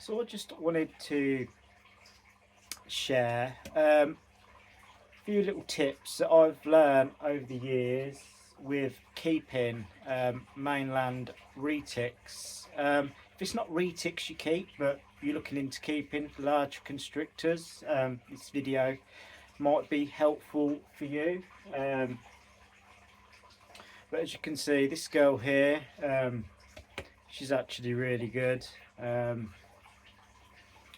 So I just wanted to share a few little tips that I've learned over the years with keeping mainland retics. If it's not retics you keep, but you're looking into keeping large constrictors, this video might be helpful for you. But as you can see, this girl here, she's actually really good.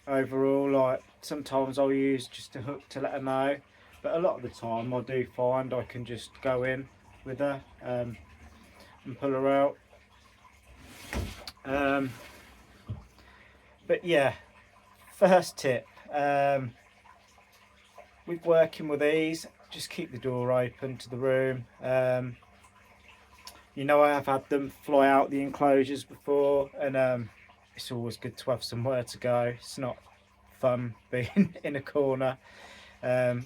Overall, like sometimes I'll use just a hook to let her know, but a lot of the time I do find I can just go in with her and pull her out. But yeah, first tip with working with these, just keep the door open to the room. You know, I have had them fly out the enclosures before, and it's always good to have somewhere to go. It's not fun being in a corner when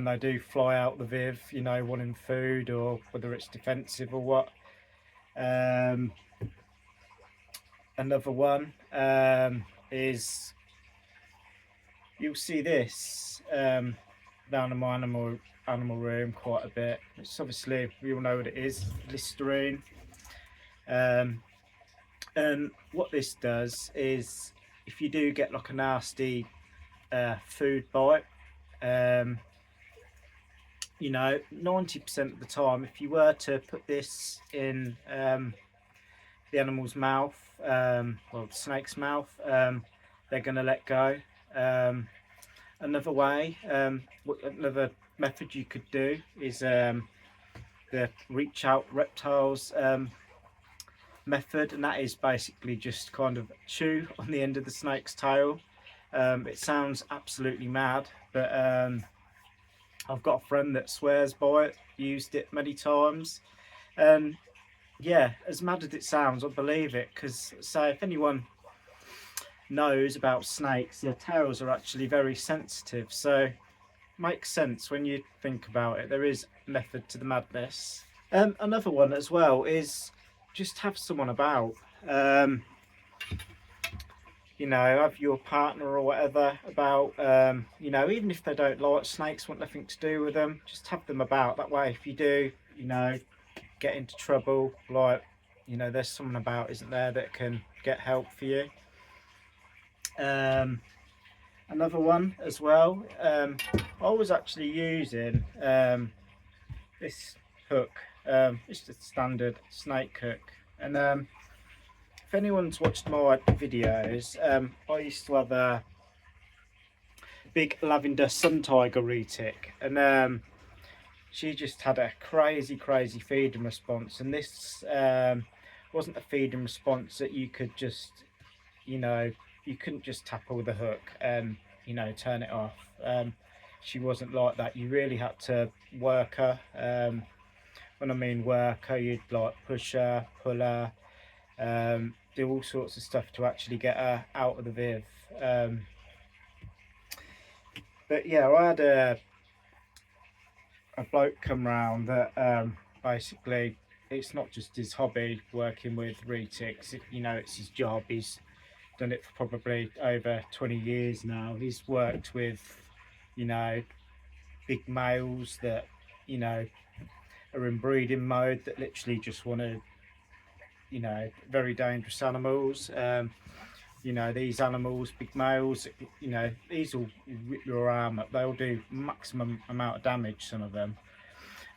they do fly out the viv, you know, wanting food or whether it's defensive or what. Another one is, you'll see this down in my animal room quite a bit. It's obviously, we all know what it is, Listerine. And what this does is, if you do get like a nasty food bite, you know, 90% of the time, if you were to put this in the animal's mouth, well, the snake's mouth, they're going to let go. Another way, another method you could do is the reach out reptiles method, and that is basically just kind of chew on the end of the snake's tail. It sounds absolutely mad, but I've got a friend that swears by it, used it many times, and yeah, as mad as it sounds, I believe it, because say if anyone knows about snakes, their tails are actually very sensitive, so makes sense when you think about it. There is method to the madness. Another one as well is just have someone about. You know, have your partner or whatever about. You know, even if they don't like snakes, want nothing to do with them, just have them about. That way, if you do, you know, get into trouble, like, you know, there's someone about, isn't there, that can get help for you. Another one as well, I was actually using this hook, it's just a standard snake hook, and if anyone's watched my videos, I used to have a big lavender sun tiger retic, and she just had a crazy feeding response, and this wasn't a feeding response that you could just, you know, you couldn't just tackle with a hook and, you know, turn it off. She wasn't like that. You really had to work her. When I mean work her, you'd like push her, pull her, do all sorts of stuff to actually get her out of the viv. But yeah, I had a bloke come round that basically, it's not just his hobby working with retics, you know, it's his job. He's done it for probably over 20 years now. He's worked with, you know, big males that, you know, are in breeding mode, that literally just want to, you know, very dangerous animals. You know, these animals, big males, you know, these will rip your arm up. They'll do maximum amount of damage, some of them.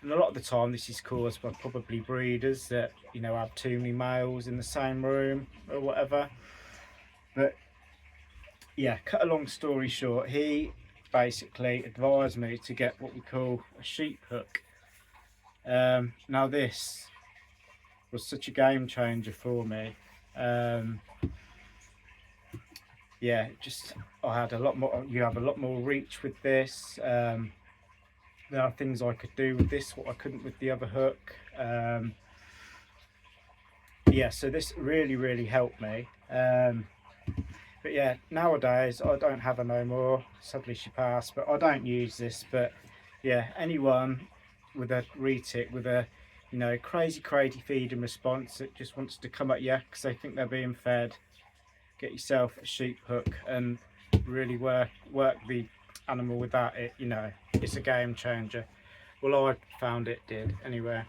And a lot of the time this is caused by probably breeders that, you know, have too many males in the same room or whatever. But yeah, cut a long story short, he basically advised me to get what we call a sheep hook. Now this was such a game changer for me. Yeah, just, I had a lot more, you have a lot more reach with this. There are things I could do with this what I couldn't with the other hook. Yeah, so this really helped me. But yeah, nowadays I don't have her no more. Sadly she passed, but I don't use this. But yeah, anyone with a retic, with a, you know, crazy feeding response that just wants to come at you because they think they're being fed, get yourself a sheep hook and really work the animal with that. It's a game changer. Well, I found it did anyway.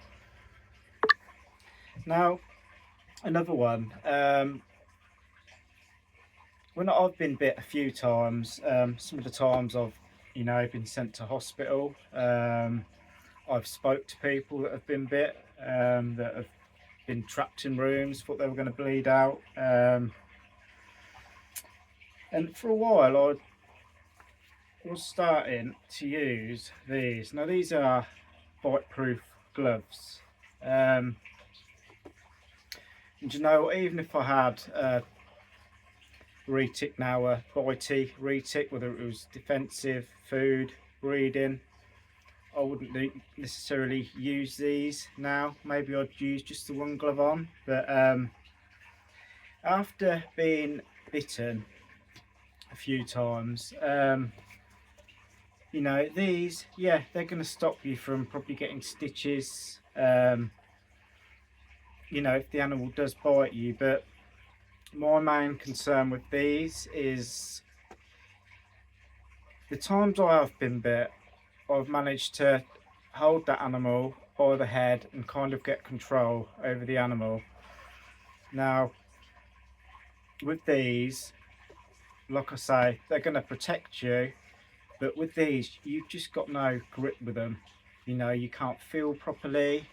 Now, another one. When I've been bit a few times, some of the times I've been sent to hospital. I've spoke to people that have been bit, that have been trapped in rooms, thought they were going to bleed out. And for a while I was starting to use these. Now these are bite-proof gloves. And you know, even if I had retic now, a bitey retic, whether it was defensive, food, breeding, I wouldn't necessarily use these now. Maybe I'd use just the one glove on. But after being bitten a few times, you know, these, yeah, they're going to stop you from probably getting stitches, you know, if the animal does bite you. But my main concern with these is the times I have been bit, I've managed to hold that animal by the head and kind of get control over the animal. Now, with these, like I say, they're going to protect you, but with these, you've just got no grip with them. You know, you can't feel properly.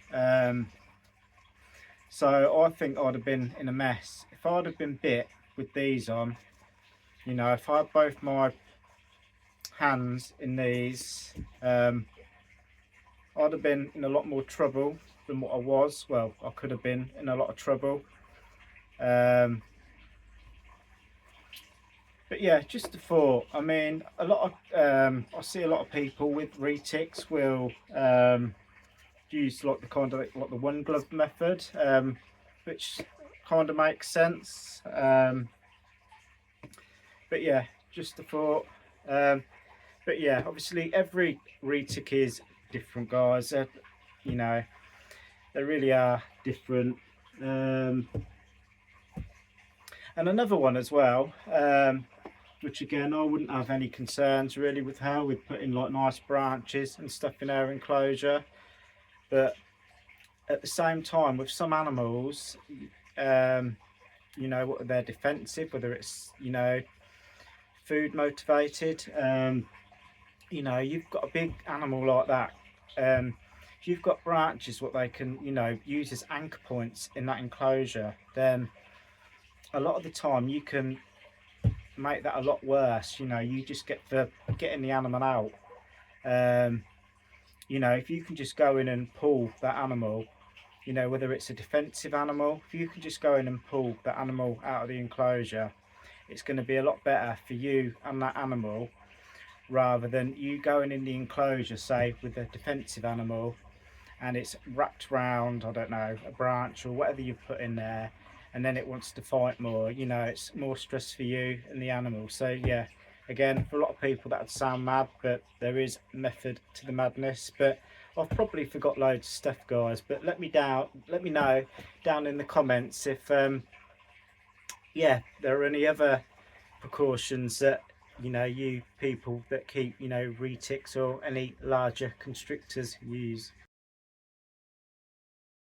So I think I'd have been in a mess if I'd have been bit with these on. You know, if I had both my hands in these, I'd have been in a lot more trouble than what I was. Well, I could have been in a lot of trouble. But yeah, just a thought. I mean, a lot of I see a lot of people with retics will use like the one glove method, which kind of makes sense. But yeah, just a thought. But yeah, obviously every retic is different, guys. You know, they really are different. And another one as well, which again I wouldn't have any concerns really with how we'd put in like nice branches and stuff in our enclosure. But at the same time, with some animals, you know, they're defensive, whether it's, you know, food motivated. You know, you've got a big animal like that, if you've got branches what they can, you know, use as anchor points in that enclosure, then a lot of the time you can make that a lot worse. You know, you just get for getting the animal out. You know, if you can just go in and pull that animal, you know, whether it's a defensive animal, if you can just go in and pull that animal out of the enclosure, it's going to be a lot better for you and that animal, rather than you going in the enclosure, say with a defensive animal, and it's wrapped round, I don't know, a branch or whatever you've put in there, and then it wants to fight more. You know, it's more stress for you and the animal. So yeah, again, for a lot of people that would sound mad, but there is method to the madness. But I've probably forgot loads of stuff, guys, but let me know down in the comments if yeah, there are any other precautions that, you know, you people that keep, you know, retics or any larger constrictors use.